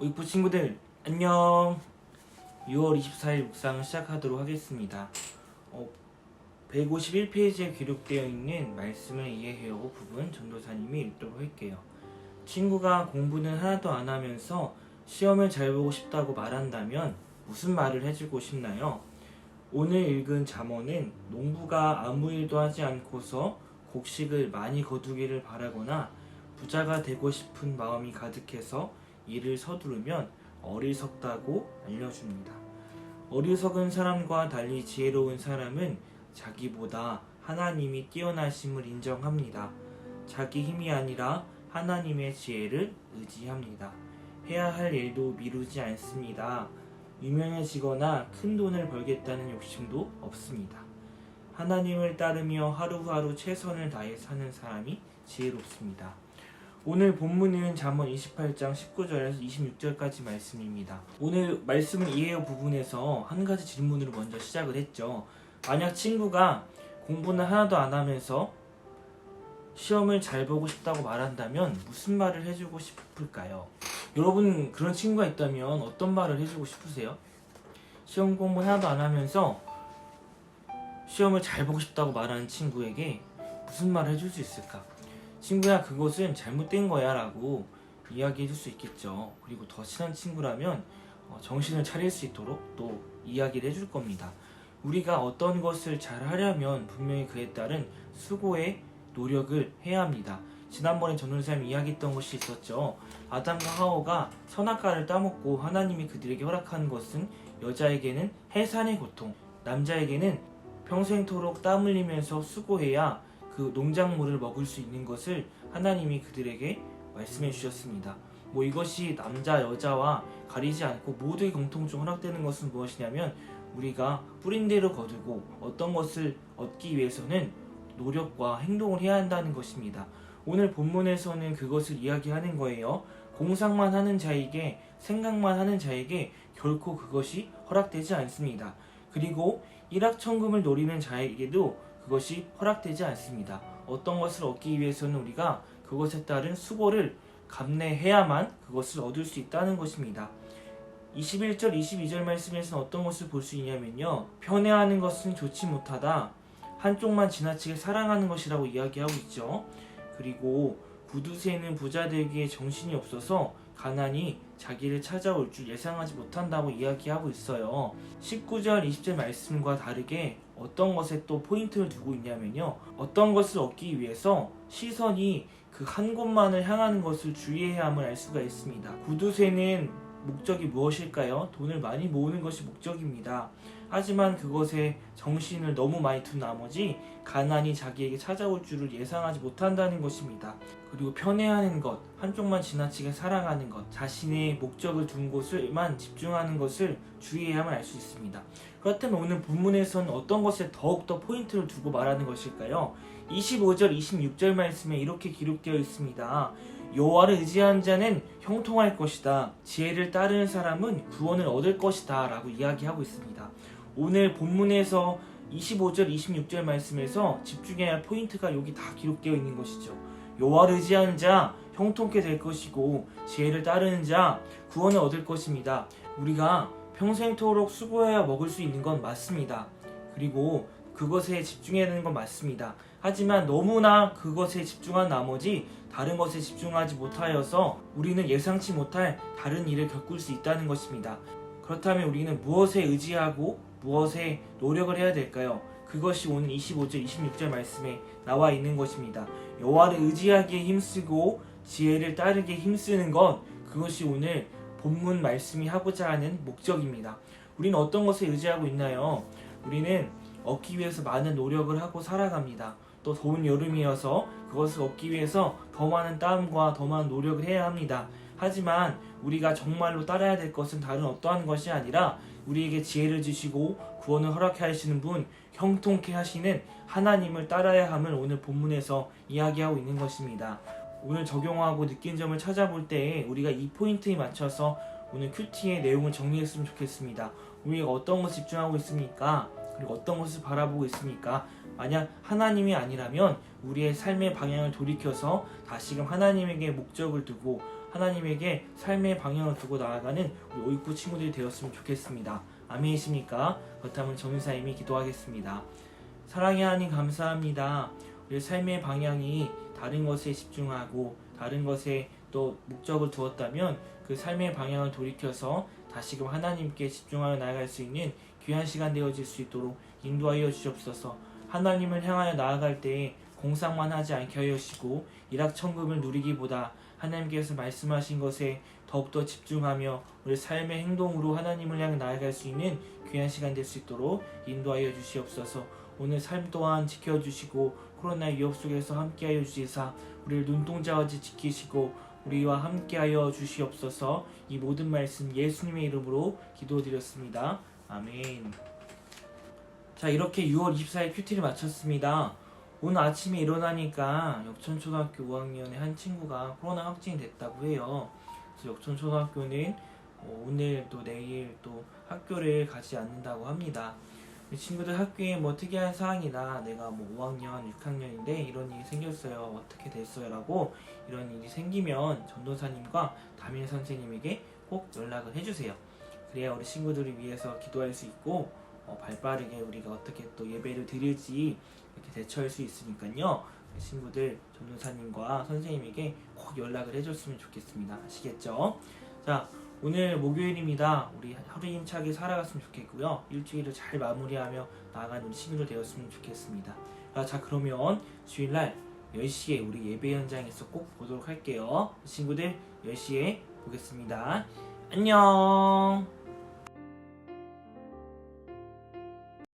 오이프 친구들 안녕. 6월 24일 묵상을 시작하도록 하겠습니다. 151페이지에 기록되어 있는 말씀을 이해해오고 부분 전도사님이 읽도록 할게요. 친구가 공부는 하나도 안 하면서 시험을 잘 보고 싶다고 말한다면 무슨 말을 해주고 싶나요? 오늘 읽은 잠언은 농부가 아무 일도 하지 않고서 곡식을 많이 거두기를 바라거나 부자가 되고 싶은 마음이 가득해서 일을 서두르면 어리석다고 알려줍니다. 어리석은 사람과 달리 지혜로운 사람은 자기보다 하나님이 뛰어나심을 인정합니다. 자기 힘이 아니라 하나님의 지혜를 의지합니다. 해야 할 일도 미루지 않습니다. 유명해지거나 큰 돈을 벌겠다는 욕심도 없습니다. 하나님을 따르며 하루하루 최선을 다해 사는 사람이 지혜롭습니다. 오늘 본문은 잠언 28장 19절에서 26절까지 말씀입니다. 오늘 말씀을 이해의 부분에서 한 가지 질문으로 먼저 시작을 했죠. 만약 친구가 공부는 하나도 안 하면서 시험을 잘 보고 싶다고 말한다면 무슨 말을 해주고 싶을까요? 여러분 그런 친구가 있다면 어떤 말을 해주고 싶으세요? 시험 공부 하나도 안 하면서 시험을 잘 보고 싶다고 말하는 친구에게 무슨 말을 해줄 수 있을까? 친구야, 그것은 잘못된 거야 라고 이야기해 줄 수 있겠죠. 그리고 더 친한 친구라면 정신을 차릴 수 있도록 또 이야기를 해줄 겁니다. 우리가 어떤 것을 잘 하려면 분명히 그에 따른 수고의 노력을 해야 합니다. 지난번에 전도사님이 이야기했던 것이 있었죠. 아담과 하와가 선악과를 따먹고 하나님이 그들에게 허락한 것은 여자에게는 해산의 고통, 남자에게는 평생토록 땀 흘리면서 수고해야 그 농작물을 먹을 수 있는 것을 하나님이 그들에게 말씀해 주셨습니다. 이것이 남자 여자와 가리지 않고 모두의 공통적으로 허락되는 것은 무엇이냐면 우리가 뿌린 대로 거두고 어떤 것을 얻기 위해서는 노력과 행동을 해야 한다는 것입니다. 오늘 본문에서는 그것을 이야기하는 거예요. 공상만 하는 자에게, 생각만 하는 자에게 결코 그것이 허락되지 않습니다. 그리고 일확천금을 노리는 자에게도 그것이 허락되지 않습니다. 어떤 것을 얻기 위해서는 우리가 그것에 따른 수고를 감내해야만 그것을 얻을 수 있다는 것입니다. 21절, 22절 말씀에서는 어떤 것을 볼 수 있냐면요. 편애하는 것은 좋지 못하다. 한쪽만 지나치게 사랑하는 것이라고 이야기하고 있죠. 그리고 구두쇠는 부자 되기에 정신이 없어서 가난이 자기를 찾아올 줄 예상하지 못한다고 이야기하고 있어요. 19절, 20절 말씀과 다르게 어떤 것에 또 포인트를 두고 있냐면요. 어떤 것을 얻기 위해서 시선이 그 한 곳만을 향하는 것을 주의해야 함을 알 수가 있습니다. 구두쇠는 목적이 무엇일까요? 돈을 많이 모으는 것이 목적입니다. 하지만 그것에 정신을 너무 많이 둔 나머지 가난이 자기에게 찾아올 줄을 예상하지 못한다는 것입니다. 그리고 편애하는 것, 한쪽만 지나치게 사랑하는 것, 자신의 목적을 둔 곳을만 집중하는 것을 주의해야만 알 수 있습니다. 그렇다면 오늘 본문에서는 어떤 것에 더욱더 포인트를 두고 말하는 것일까요? 25절, 26절 말씀에 이렇게 기록되어 있습니다. 여호와를 의지하는 자는 형통할 것이다. 지혜를 따르는 사람은 구원을 얻을 것이다 라고 이야기하고 있습니다. 오늘 본문에서 25절, 26절 말씀에서 집중해야 할 포인트가 여기 다 기록되어 있는 것이죠. 여호와를 의지하는 자 형통케 될 것이고 지혜를 따르는 자 구원을 얻을 것입니다. 우리가 평생토록 수고해야 먹을 수 있는 건 맞습니다. 그리고 그것에 집중해야 되는 건 맞습니다. 하지만 너무나 그것에 집중한 나머지 다른 것에 집중하지 못하여서 우리는 예상치 못할 다른 일을 겪을 수 있다는 것입니다. 그렇다면 우리는 무엇에 의지하고 무엇에 노력을 해야 될까요? 그것이 오늘 25절, 26절 말씀에 나와 있는 것입니다. 여호와를 의지하기에 힘쓰고 지혜를 따르기에 힘쓰는 것, 그것이 오늘 본문 말씀이 하고자 하는 목적입니다. 우리는 어떤 것에 의지하고 있나요? 우리는 얻기 위해서 많은 노력을 하고 살아갑니다. 또 더운 여름이어서 그것을 얻기 위해서 더 많은 땀과 더 많은 노력을 해야 합니다. 하지만 우리가 정말로 따라야 될 것은 다른 어떠한 것이 아니라 우리에게 지혜를 주시고 구원을 허락해 하시는 분, 형통케 하시는 하나님을 따라야 함을 오늘 본문에서 이야기하고 있는 것입니다. 오늘 적용하고 느낀 점을 찾아볼 때 우리가 이 포인트에 맞춰서 오늘 큐티의 내용을 정리했으면 좋겠습니다. 우리가 어떤 것에 집중하고 있습니까? 그리고 어떤 것을 바라보고 있습니까? 만약 하나님이 아니라면 우리의 삶의 방향을 돌이켜서 다시금 하나님에게 목적을 두고 하나님에게 삶의 방향을 두고 나아가는 우리 오이쿠 친구들이 되었으면 좋겠습니다. 아멘이십니까? 그렇다면 전도사님이 기도하겠습니다. 사랑의 하나님 감사합니다. 우리 삶의 방향이 다른 것에 집중하고 다른 것에 또 목적을 두었다면 그 삶의 방향을 돌이켜서 다시금 하나님께 집중하여 나아갈 수 있는 귀한 시간 되어질 수 있도록 인도하여 주시옵소서. 하나님을 향하여 나아갈 때에 공상만 하지 않게 하여 주시고 일확천금을 누리기보다 하나님께서 말씀하신 것에 더욱더 집중하며 우리 삶의 행동으로 하나님을 향해 나아갈 수 있는 귀한 시간 될 수 있도록 인도하여 주시옵소서. 오늘 삶 또한 지켜주시고 코로나 위협 속에서 함께하여 주시사 우리를 눈동자같이 지키시고 우리와 함께하여 주시옵소서. 이 모든 말씀 예수님의 이름으로 기도드렸습니다. 아멘. 자, 이렇게 6월 24일 큐티를 마쳤습니다. 오늘 아침에 일어나니까 역천초등학교 5학년의 한 친구가 코로나 확진이 됐다고 해요. 그래서 역천초등학교는 오늘 또 내일 또 학교를 가지 않는다고 합니다. 친구들 학교에 뭐 특이한 사항이나 내가 뭐 5학년, 6학년인데 이런 일이 생겼어요. 어떻게 됐어요? 라고 이런 일이 생기면 전도사님과 담임 선생님에게 꼭 연락을 해주세요. 그래야 우리 친구들을 위해서 기도할 수 있고 발빠르게 우리가 어떻게 또 예배를 드릴지 이렇게 대처할 수 있으니까요. 친구들 전도사님과 선생님에게 꼭 연락을 해줬으면 좋겠습니다. 아시겠죠? 자, 오늘 목요일입니다. 우리 하루 힘차게 살아갔으면 좋겠고요. 일주일을 잘 마무리하며 나아가는 우리 친구들 되었으면 좋겠습니다. 자, 그러면 주일날 10시에 우리 예배 현장에서 꼭 보도록 할게요. 친구들 10시에 보겠습니다. 안녕.